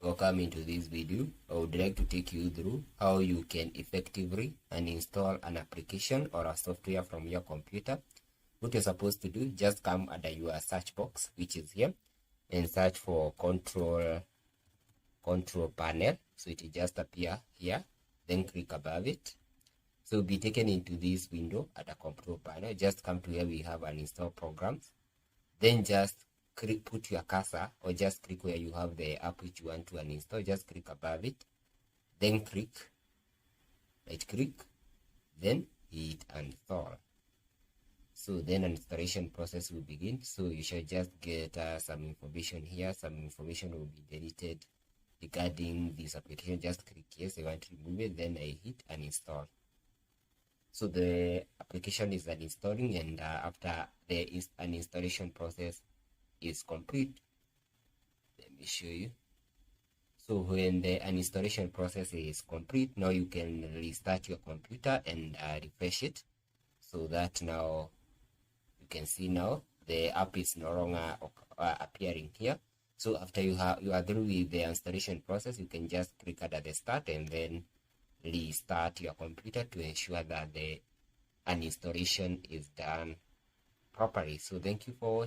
Welcome into this video. I would like to take you through how you can effectively uninstall an application or a software from your computer. What you're supposed to do, just come under your search box, which is here, and search for control panel. So it will just appear here, then click above it. So you'll be taken into this window at the control panel. Just come to where we have uninstall programs, then just put your cursor, or just click where you have the app which you want to uninstall. Just click above it, then right click, then hit install. So then installation process will begin. So you should just get some information here. Some information will be deleted regarding this application. Just click yes, I want to remove it, then I hit uninstall. So the application is uninstalling, and after the uninstallation process is complete, let me show you. So when the uninstallation process is complete, now you can restart your computer and refresh it, so that now you can see now the app is no longer appearing here. So after you are through with the installation process, you can just click at the start and then restart your computer to ensure that the uninstallation is done properly. So thank you for watching.